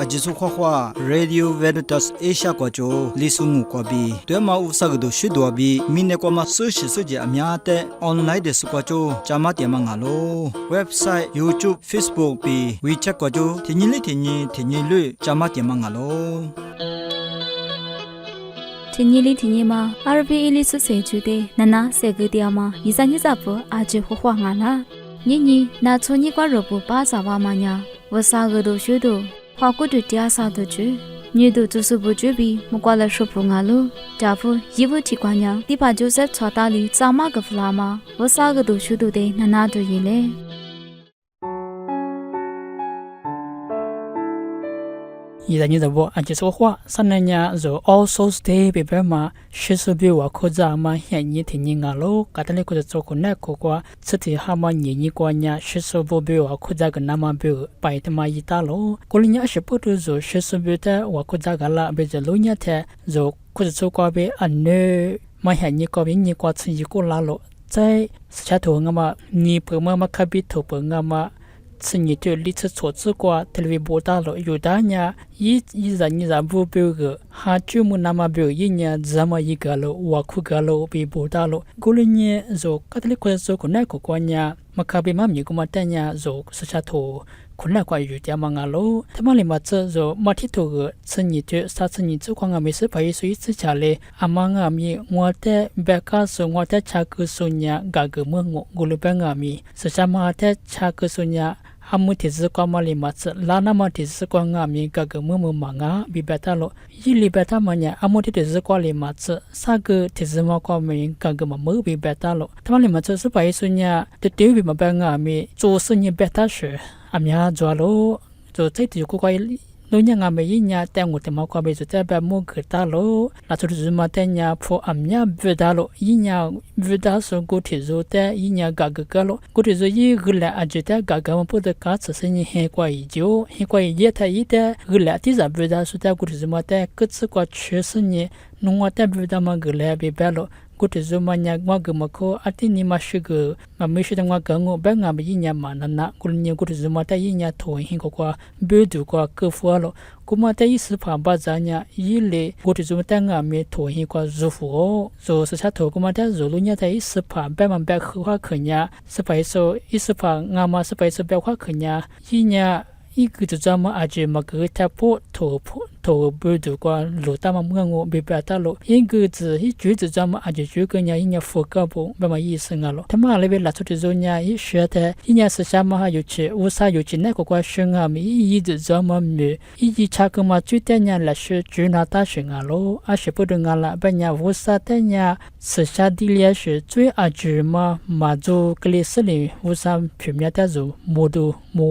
阿吉苏画画 Radio Veritas Asia 国家李苏木国比对马乌萨个都许多比明年国嘛手机阿苗的 online 的是国家加码点嘛阿罗 website YouTube Facebook 比 WeChat 国家天天率加码点嘛阿罗。天天嘛 RVA 里所写出的那那写个点嘛一三一三不阿吉画画阿啦你那从你挂肉不把啥话嘛呀我啥个都学到画过的点啥都去你都就是不准备我挂了说不阿路家父衣服提关呀第八就是查大里咋嘛个弗拉嘛我啥个都学到的那那都一嘞一在你的我按说话，三年呀就 All Souls Day 被别嘛，学术比我可咋嘛，现你听你讲喽，刚才你可是做过那个过，此地哈嘛你过呀，学术不比我可咋个那么比白的嘛一大喽，过了年是不都做学术比的我可咋个啦，被这路年的就可是做过被安呢，嘛现你过比你过次一个啦喽，在下头我嘛，你不嘛卡比头不我嘛。此你对历次错字过，特别不大了。有的呢，一人不标个，哈专门那么标一年这么一个了，我苦个了，被不大了。过了年就卡特里过做个那个过年，嘛卡比嘛咪个嘛等呢，就是下头。困难怪有点忙啊喽，他们里嘛这就马蹄头个，此你对啥次你做光啊没事拍所以自家嘞，阿妈阿咪我的别个说我的查个说呀，嘎个么我了别阿咪，是啥嘛的查个说呀。阿姆提子光嘛里嘛子，拉那么提子光阿咪嘎个么忙啊，比别大咯，一里别大嘛呀，阿姆提子光里嘛子，啥个提子嘛光咪嘎个嘛比别大咯，他们里嘛这是拍说呀，的对比嘛别阿咪做生意别大事。阿苗做咯，做在地个怪路人阿没人但我他妈怪被做在白木个大咯，那就是嘛但呀破阿苗不大咯，人不大说过体做的，人嘎个咯，过体做一个来阿觉得嘎个嘛不得嘎子生意很怪一就，很怪一他一的个来第三不大说的过体做嘛的，各自个确实呢，弄我的不大嘛个来被白咯。กูจะจะมันยังว่าก็มาโคอาทิตย์นี้มาช่วยก็มาไม่ช่วยตั้งว่าก็งูแบงงาไปยิ่งยามันนั่นนะกูเนี่ยกูจะมาแต่ยิ่งยาถอยหิ้งก็ว่าเบื่อดูก็ก็ฟัวแล้วกูมาแต่ยี่สิบผ่านบ้านจ้าเนี่ยยี่เล่กูจะมาแต่งามีถอยหิ้งก็รู้ฟัวรู้สุดท้ายถอยกูมาแต่รู้ลุเนี่ยแต่ยี่สิบผ่านแบบมันแบบคือว่าขึ้นเนี่ยสบายโซยี่สิบผ่านงามาสบายโซแบบว่าขึ้นเนี่ยยี่เนี่ย一个就这么阿姐么个他破头不就过路大嘛我别白大路一个字一句就这么阿姐就跟人一年佛个不别么意思啊咯他们那边拉出的时候呢一学的一年是啥嘛有去乌啥有去那个过生啊咪一就这么咪一查个嘛就等人来学就拿大学啊咯阿学不懂啊啦别人乌啥等人是啥地里是最阿姐嘛做个历史里乌啥平面的就没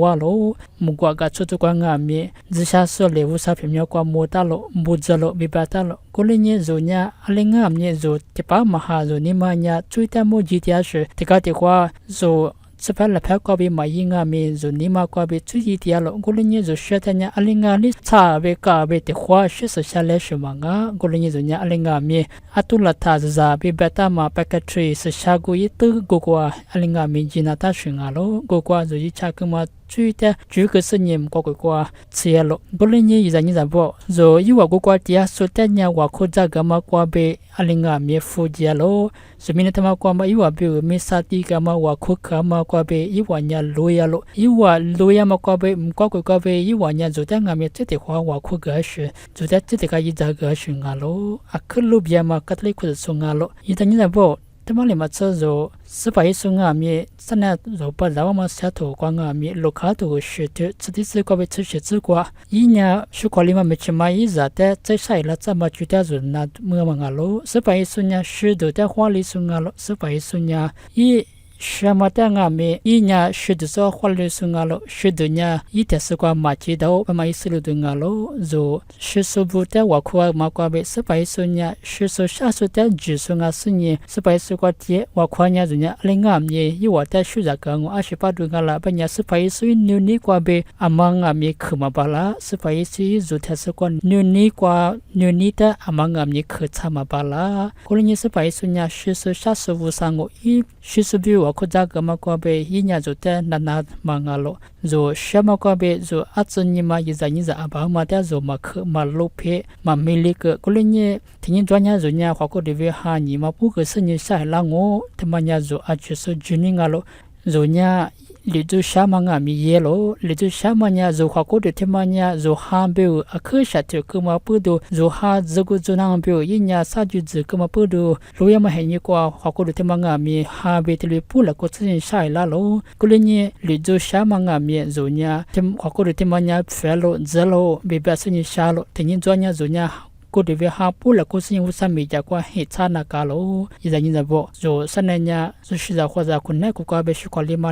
啊咯没过个出个阿咪只下说里乌啥平面过没大咯没着咯没白大咯过了年就呢阿零阿咪就第八嘛哈就你嘛呢最大没几天是这个的话就这边来拍过比嘛应阿咪就你嘛过比最几天咯过了年就学的呢阿零阿里差别个别的话是下来什么啊过了年就呢阿零阿咪阿杜拉他是比白大嘛白个吹是下个一都过过阿零阿咪吉那大选啊咯过过就一查个嘛最的主个是你过过吃了过了年一在不就一我过底说的呢我可咋个嘛过被阿零阿咪夫家咯是明天他妈过嘛一我比没啥地个嘛我可可嘛过被一我呢路呀咯一我路呀嘛过被过被一我呢就在阿咪这的话我可个是就在这个一在个是啊咯啊可路边嘛可里可是送啊咯一在不他妈里嘛这就是把一送阿咪现在就把咱们下头光阿咪路卡头是的这里是过被吃些吃过一年是过里嘛没去买一日的在晒了这么久的人那么嘛咯是把一送呀是的在花里送啊咯是把一送呀一什么的阿咪一年是的说花里送啊咯是的呢一天是过马街道嘛一次路的啊咯就是说不的我过嘛过被是把一送呀是说下说的只送啊是呢是把一说过的我过呢就呢另外呢一我的是这个我28度了把呢是把一说牛你过被阿妈阿咪去嘛巴拉是把一说就他是过牛你过牛你的阿妈阿咪去参嘛巴拉过了呢是把一说呢是说下说无上我一是说比我 khu za ka ma ko be yi nya zo te na na ma nga lo zo sha ma ko be zo a chen ni ma yi za ba ma ta zo ma kh ma lo phe ma me le ke ko le nye tin zwa nya zo nya kho ko de ve ha ni ma pu ke se ni sa la ngo te ma nya zo a che so ju ni nga lo zo nya le zo sha ma nga mi ye lo le zo sha ma nya zo kho ko de te ma nya zo ha be a khe sha te ko ma pu do zo ha zo go zo na be yi nya sa ju zu ko ma pu do lo ya ma he ni ko kho ko de te ma nga mi ha be te le pu la ko se ni sa la lo ko le nye le zo sha ma nga mi zo nya te kho ko de te ma nya fe lo zo lo be ba se ni sha lo te ni zo nya zo nya ko de ve ha pu la ko sin wu sa mi ja kwa he cha na ka lo yi za ni za bo zo sa na nya zo shi za kwa za ku na ku ka be shi kwa le ma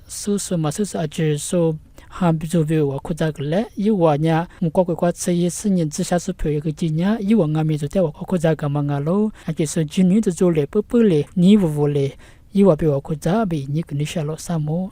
su ma su a je so ha bi zo ve wa ku za le yi wa nya mu ko kwa ce yi si ni zi sha su pyo ge ji nya yi wa nga mi zo te wa ko za ga ma nga lo a ke so ji ni zo le pu le ni wo le yi wa be wa ku za be ni ku ni sha lo sa mo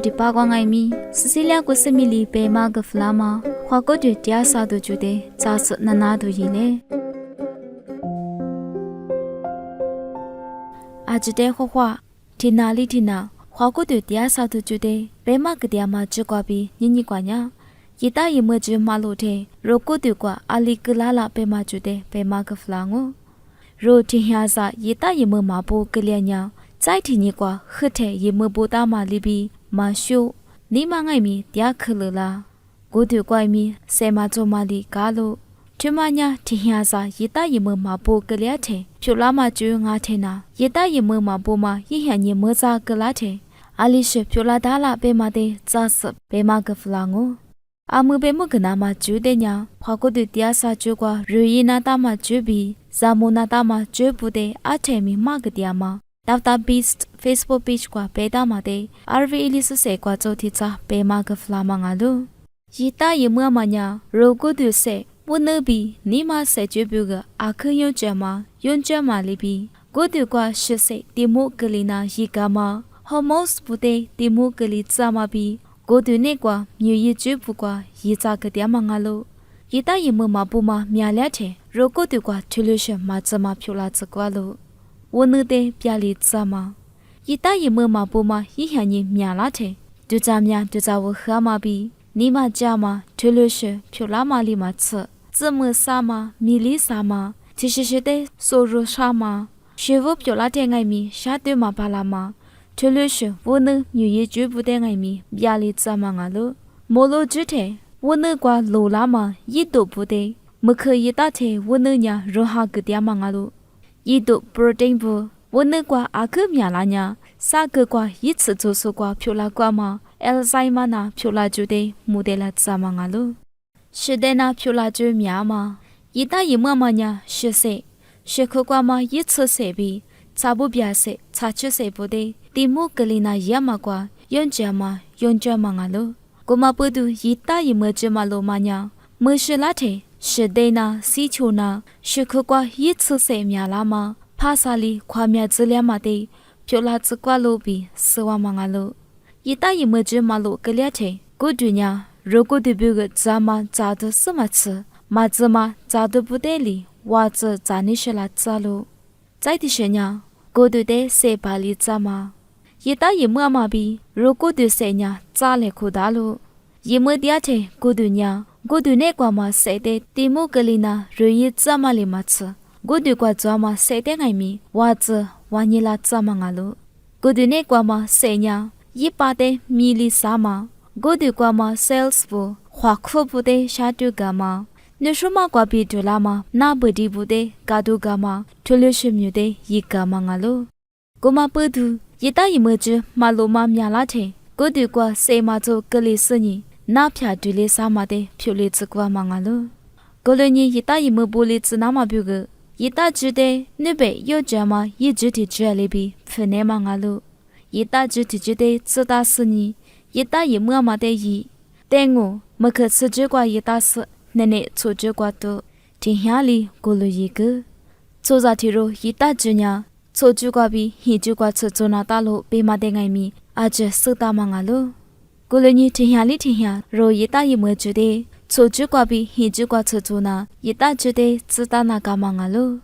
Di pa kwa ngai mi Cecilia ko simili pe ma ga flama khwa ko de tia sa do ju de cha su na na do yi le a ji de khwa tina li tina khwa ko de tia sa do ju de pe ma ga dia ma ju kwa bi ni kwa nya yi ta yi mo ju ma lo de ro ko de kwa ali kla la pe ma ju de pe ma ga flango ro ti hya sa yi ta yi mo ma bo ke le nya chai thi ni kwa khit the yi mo bo ta ma li bi ma shu ni ma ngai mi tia khlu la go de kwai mi se ma zo ma li ka lo tu ma nya ti hya sa yi ta yi mo ma bo ke le the phu la ma ju nga the na yi ta yi mo ma bo ma yi hya ni mo za ke la the ali she phu la da la pe ma de za sa pe ma ge fla ngo a mu be mu ge na ma ju de nya phwa go de tia sa ju kwa ru yi na ta ma ju bi za mo na ta ma ju bu de a the mi ma ge dia ma Dafta Beast Facebook page kwa peda ma de RV Elise se kwa zo ti cha pe ma ga fla ma nga lu yi ta yi mo ma nya ro go du se wo ne bi ni ma se ju bu ga a khen yo jwa ma yun jwa ma li bi go du kwa shi se ti mo ge li na yi ga ma homos bu de ti mo ge li cha ma bi go du ne kwa myu yi ju bu kwa yi cha ga dia ma nga lu yi ta yi mo ma bu ma mya la the ro go du kwa solution ma cha ma phyu la cha kwa lu 我能得别里怎么？一大一么嘛不嘛，一下你面拉的，就咱们就在我喝嘛比，你嘛家嘛，推了是漂拉嘛里嘛吃，怎么啥嘛，米里啥嘛，其实是得收入啥嘛，学我漂拉的爱米，下对嘛巴拉嘛，推了是我能有一句不得爱米，别里怎么啊喽？莫罗之的，我能挂路拉嘛，一都不得。么可以打的我能呀肉哈个点嘛啊喽，一度 protein 不，我能挂阿个面啦呀，啥个挂一次做手挂漂拉挂嘛，Alzheimer 那漂拉就得没得了怎么啊喽？是的那漂拉就面嘛，一打一么嘛呀，是噻，是可挂嘛一次噻比，差不别噻，差去噻不得，地木格里那也嘛挂，用着嘛啊喽，我嘛不都一打一么就嘛喽嘛呀，么是拉的。是的呢，西球呢，是可挂一次性面啦嘛，帕萨里跨面质量嘛的，漂拉子挂路比死亡嘛路，一打一么子马路个了的，古对呀，如果对别个咱嘛咋的什么吃，嘛子嘛咋的不得里，娃子咋你是啦咋路，再的是呀，古对的谁把里咋嘛，一打一么嘛比，如果对谁呀咋来苦大路，一么的的古对呀。我对那个嘛谁的题目格里呢？日一怎么里嘛吃？我对个怎么谁的爱米？娃子娃你啦怎么啊喽？我对那个嘛谁呀？一把的米里啥嘛？我对个嘛 sales 部花库部的下对个嘛？你说嘛个比对啦嘛？那不的部的嘎度个嘛？除了什么的一个嘛啊喽？我嘛不读一打一么子马路嘛面拉的，我对个谁嘛做格里斯呢？那片对嘞啥嘛的，漂亮子瓜嘛啊喽！过了年一打一么玻璃子那么标个，一打只的那边有这么一直的这里边分内嘛啊喽！一打只的只的自打死你，一打一么嘛的一，但我没可吃这瓜一打死，奶奶做这瓜多，天下里过了一个，做啥体肉一打只呢？做这瓜比一这瓜吃做那大路被嘛的爱米，阿这死打嘛啊喽！过了你天下里天下，若一打一么子的，做这瓜比一这瓜吃做那，一打子的自打那干嘛啊喽？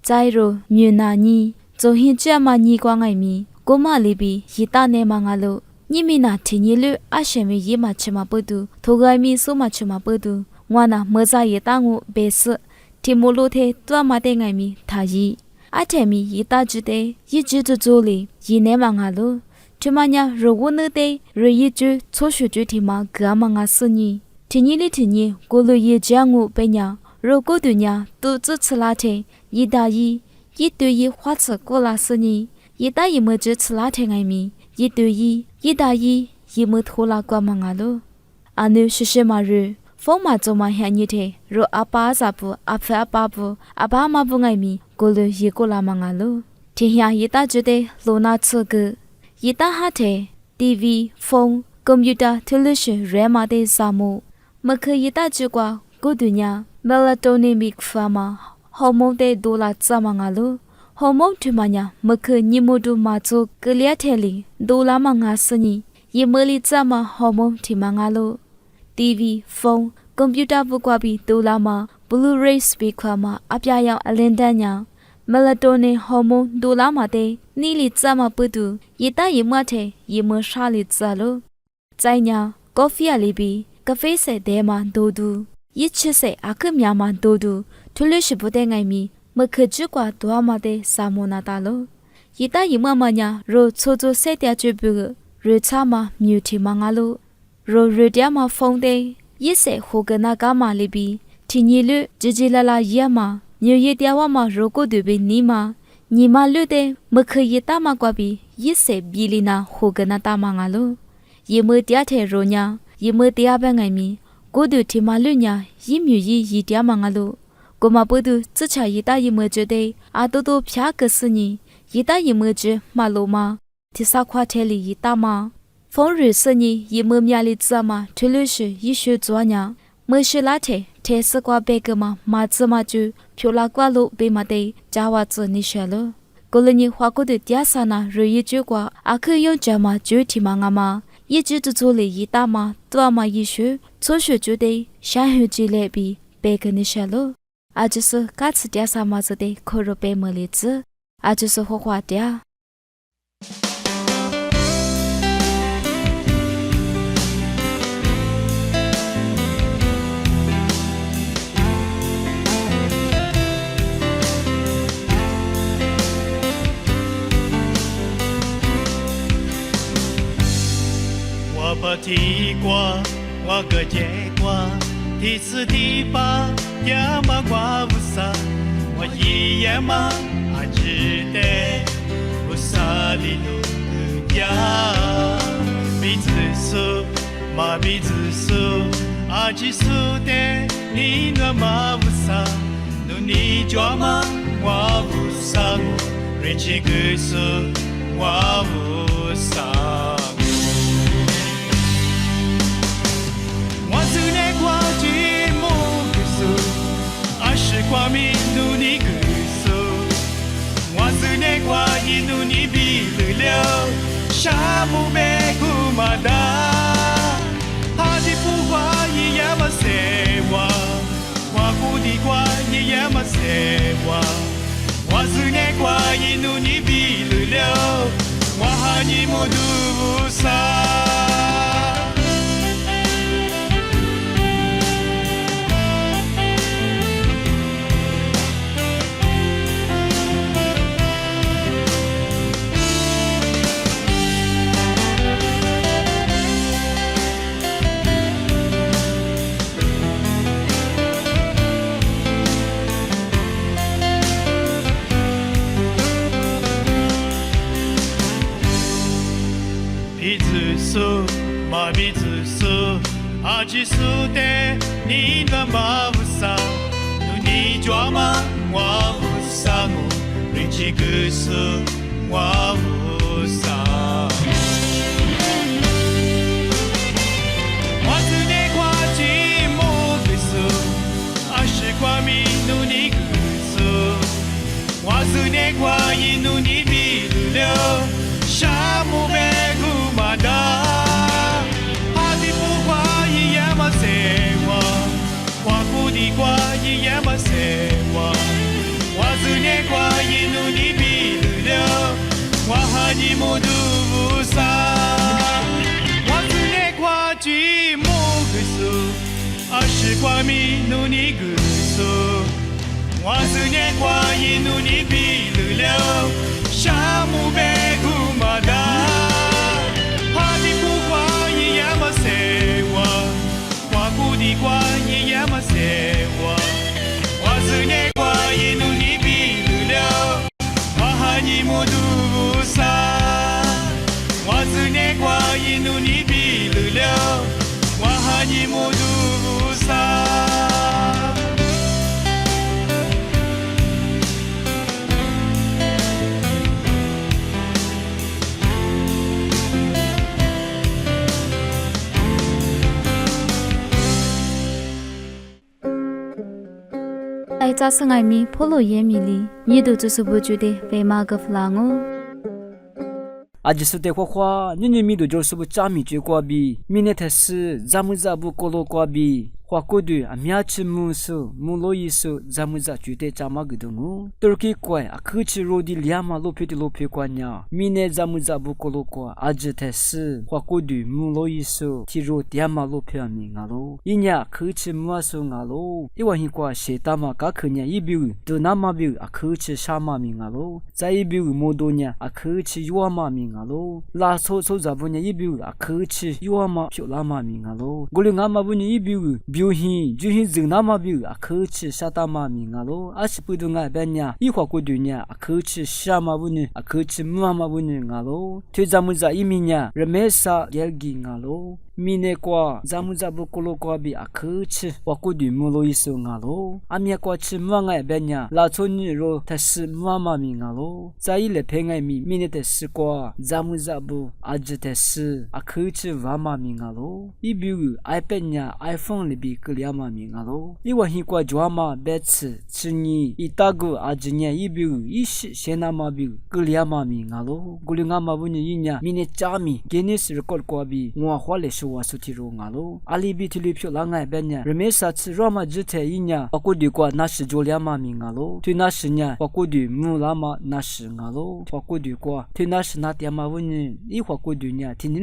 再若女那你，做一这嘛你光爱米，过嘛里比一打那嘛啊喽？你们那天你了阿什么一嘛吃嘛不多，头个米数嘛吃嘛不多，我那么在一打我白死，天木路的多嘛的爱米他一，阿天米一打子的，一直做做哩，一那嘛啊喽？这么呀，如果那得日一句错学句题嘛，干嘛啊死你？天你的天你，过了一讲我白呀，如果对呀，都只吃那天，一打一对一花吃过了死你，一打一么只吃那天爱米，一对一打一么拖拉干嘛啊喽？阿牛是什么日？风嘛做嘛很热的，如阿爸咋不，阿飞阿爸不，阿爸嘛不爱米，过了一过了嘛啊喽？天下一打就得罗那吃个。一打哈的 TV、phone、computer、television 热嘛的啥么？么可以打就挂古对呀 melatonin 发嘛，荷尔蒙的多啦怎么啊喽？荷尔蒙对嘛呀？么可你么都嘛做格列特里多啦嘛啊是你？一么里怎么荷尔蒙对嘛啊喽 ？TV、phone、computer 不挂比多啦嘛 ，Blu-ray speaker 嘛，阿边样阿连单呀。melatonin 荷尔蒙多啦嘛的，你里怎么不读？一打一么的，一么啥里咋喽？在呀，咖啡里比咖啡色的嘛多读，一吃色阿克面嘛多读，除了是不得爱米，么可只挂多嘛的啥么那大喽？一打一么嘛呀，若做做色的就不个，若差嘛没提嘛阿喽，若热点嘛风的，一色火个那干嘛里比，天热了叽叽啦啦也嘛。牛一点话嘛，如果对比你嘛绿的，么可以打嘛挂比，一些比例那火个那打嘛啊喽，也么点太热呀，也么点办爱米，过度提嘛绿呀，一米一点嘛啊喽，过嘛不都只吃一打一么觉得，阿多多偏个是你，一打一么觉马路嘛，第三块田里一打嘛，风日是你一么面里子嘛，推了是一学做呀，么是拉铁。天使瓜白个嘛，马子嘛就漂拉瓜路被嘛的家娃子你学了。过了你花过的第三那日一句瓜，阿可用这嘛就提嘛阿嘛，一直都做了一打嘛，多嘛一学，做学就得下学之类比白个你学了。阿就是嘎次第三嘛子的可肉白么例子。阿就是活化的。我不提过，我个结果，第四第八也嘛挂不上，我一夜嘛阿只得不萨里路呀，彼此说嘛彼此说，阿只说的你那嘛不上，努你抓嘛我不上，人情可说我不上。kwa minu ni guso wasu ne kwa inu ni bilulyo shamu be kumada hadi pu kwa yama sewa kwa kudi kwa yama sewa wasu ne kwa inu ni bilulyo wahani modu sa ma bi zu su a ji su de ni na ma bu sa nu ni jua ma wa bu sa mo ri chi gu su wa bu sa wa zu ne kwa ji mo gu su a shi kwa mi nu ni gu su wa zu ne kwa yi nu ni bi lu liu sha mu be gu ma da di kwa yi yama sewa wazu ne kwa yi nu ni bi lu liu wa ha ni mo du bu sa wazu ne kwa ji mo gu su a shi kwa mi nu ni gu su wazu ne kwa yi nu ni bi lu liu sha mu be gu ma da ha di pu kwa yi yama sewa kwa ku di kwa yi yama sewa wazu ne kwa yi nu ni bi lu liu wa ha ni mo du bu sa wazu ne kwa yi nu ni bi lu liu wa ha ni mo du bu sa ai cha sangai mi pholo ye mi li ni du chu su bu chu de pe ma ga flango ajisu te khwa nyi mi do jor su bu cha mi che kwa bi minute se zamu za bu kolo kwa bi khwa ko du amya chi mu su mu lo yi su zamu za chu te cha ma gu du ngu turki kwa akhu chi ro di liama lo pe kwa nya mine zamu za bu kolo kwa ajite se khwa ko du mu lo yi su ti ro tiama lo pe mi nga lo inya khu chi mu su nga lo i wa hi kwa she ta ma ka khu nya i bi du na ma bi akhu chi sha ma mi nga lo za i bi mo do nya akhu chi yo ma mi nga lo la so so za bu nya i bi akhu chi yo ma pyo la ma mi nga lo go le nga ma bu nya i bi biu hi ju hi zing na ma bi akhu chi sha ta ma mi nga lo a shi pu du nga ba nya i khwa ko du nya akhu chi sha ma bu nya akhu chi ma ma bu nya nga lo te za mu za i mi nya rame sa gel gi nga lo mine kwa zamuza bukolo kwa bi akhuchi wakudu mulo iso ngalo amya kwa chimwanga benya la choni ro tashi mama mi ngalo zaile pengai mi mine tashi kwa zamuza bu ajite shi akhuchi wama mi ngalo ibiu ipenya iphone libi kliama mi ngalo iwa hi kwa jwama betsi chini itagu ajinya ibiu ishi shenama bi kliama mi ngalo gulinga mabuni yinya mine chami guinness record kwa bi ngwa khwale 说说提罗啊喽，阿里比提里票啷个边呢？人们啥子罗马之前一年，我估计过那是做两万名啊喽，对那是呢，我估计木拉嘛那是啊喽，我估计过，对那是那点嘛问呢，一会估计呢，听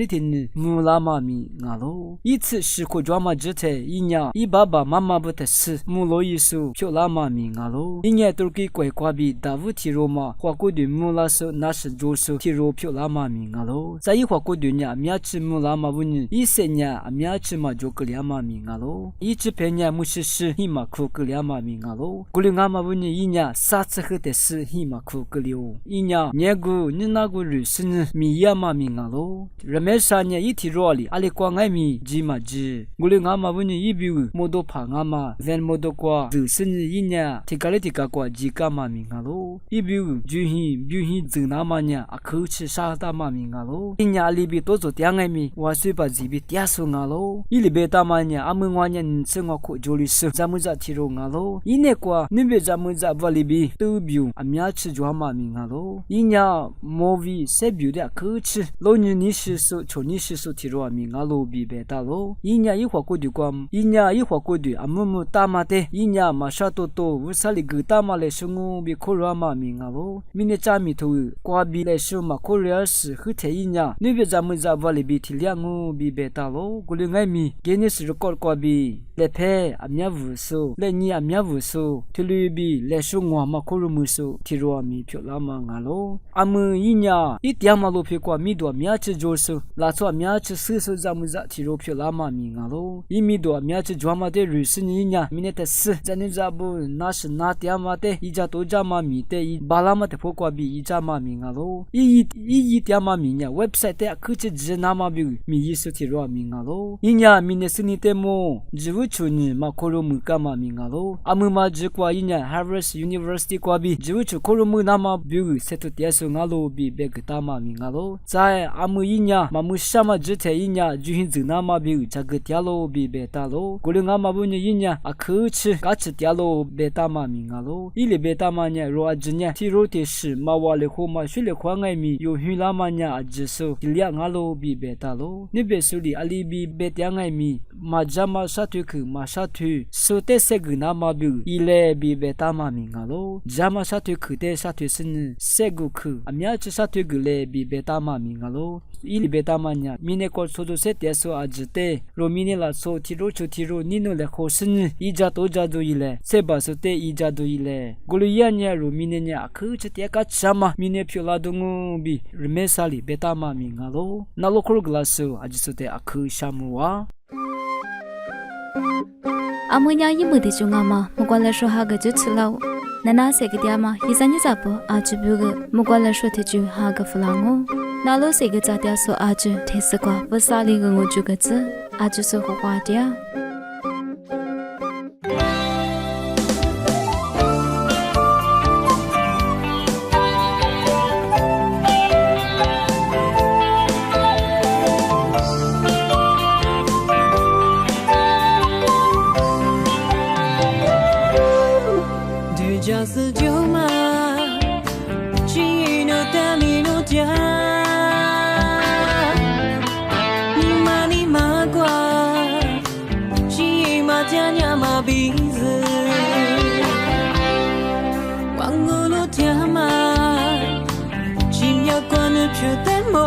木拉嘛米啊喽，一次是可做嘛之前一年，一爸爸妈妈不得死，木罗伊说票拉嘛米啊喽，一年都给怪怪比大乌提罗嘛，我估计木拉说那是做说提罗票拉嘛米啊喽，在一会估计呢，面吃木拉嘛问呢，一些呢，面吃嘛就个两嘛米啊喽，一只pen呢，木是一嘛苦个两嘛米啊喽，古里阿嘛问呢，一年啥子喝的是一嘛苦个了，一年年古你那个日是呢，米呀嘛米啊喽，人们啥呢一提罗里，阿里光爱米几嘛几，古里阿嘛问呢一比莫多胖阿嘛，人莫多瓜，就是呢一年提个瓜几个嘛米啊喽，一比就真那嘛呢，啊口吃啥大嘛米啊喽，一年里比多做点爱米，我随把几比点数啊喽，一里边大嘛呢，阿们我呢生活可就里是，咱们在提罗啊喽，一年瓜你别咱们在瓦里比都比，阿面吃就嘛米啊喽，一年movie 谁比的口吃，老你是说，从你是说提罗米啊喽比别大喽，一年一会过就光，一年一会过就阿们大嘛的，一年嘛啥多，乌萨里个大嘛来生活比可罗嘛米啊喽，明年咱们头瓜比来生嘛可罗是后天一年，你别咱们在瓦里比提两个比别大喽，过来爱米，给你是个瓜比。来陪阿面无数，来你阿面无数，提里比来生活嘛可罗无数，提罗米漂亮嘛啊喽，阿们一年一点嘛罗皮瓜米多面吃做数，拉出面吃死咱们在提罗漂亮嘛米啊喽，一米多面吃做嘛的日是一年，明年的死，咱你咋不那是那点嘛的，一家多家嘛米的，一巴拉嘛的破瓜比一家嘛米啊喽，一点嘛米呢 ，website 的可是只那嘛比米一是提罗米啊喽，一年明年是你的么？jivuchu ni makoromu kama mingalo amuma jikwa inya Harvard University kwa bi jivuchu koromu nama biu setu tiaso ngalo bi begtama mingalo zai amu inya mamushama jite inya juhin zinama biu jagtialo bi betalo golunga mabunya inya akhuchi gachi tialo betama mingalo ile betama nya roajnya tirote shi mawale khoma shule khwangai mi yo hilama nya ajiso tilia ngalo bi betalo nibesuli alibi betyangai mi majama satuku masatu sote seguna mabu ile bi betama mingalo jama satuku de satu sin seguku amyachi satuku le bi betama mingalo ili betama nya mine ko sodo sete so ajite romine la so tiro chotiro nino le khosin ija to jado ile seba sote ija do ile goluya nya romine nya akhu chete ka chama mine phyola dongu bi remesali betama mingalo nalokro glaso ajisote akhu shamuwa Amunya yimu di chunga ma mugwala sho ha ga jutsulau nana se gya ma yizani zapo ajubu ga mugwala sho ti ju ha ga flango nalo se ga za dia so aju thesakwa wasali ga ngo ju ga zu aju so ho kwa dia Just you ma, she no tami no ja. Ni ma gua, she ma janya ma bizu. Wangu no tiama, she mya gua no chute mo.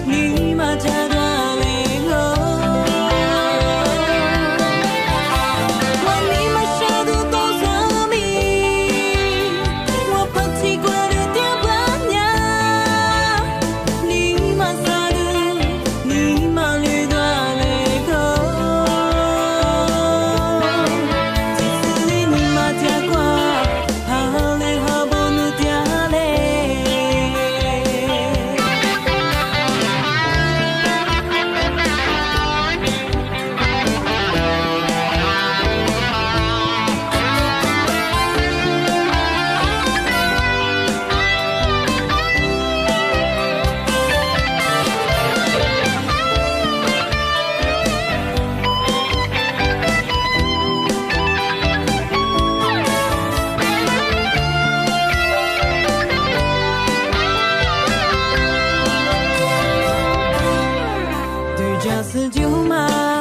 Ni ma 死就嘛。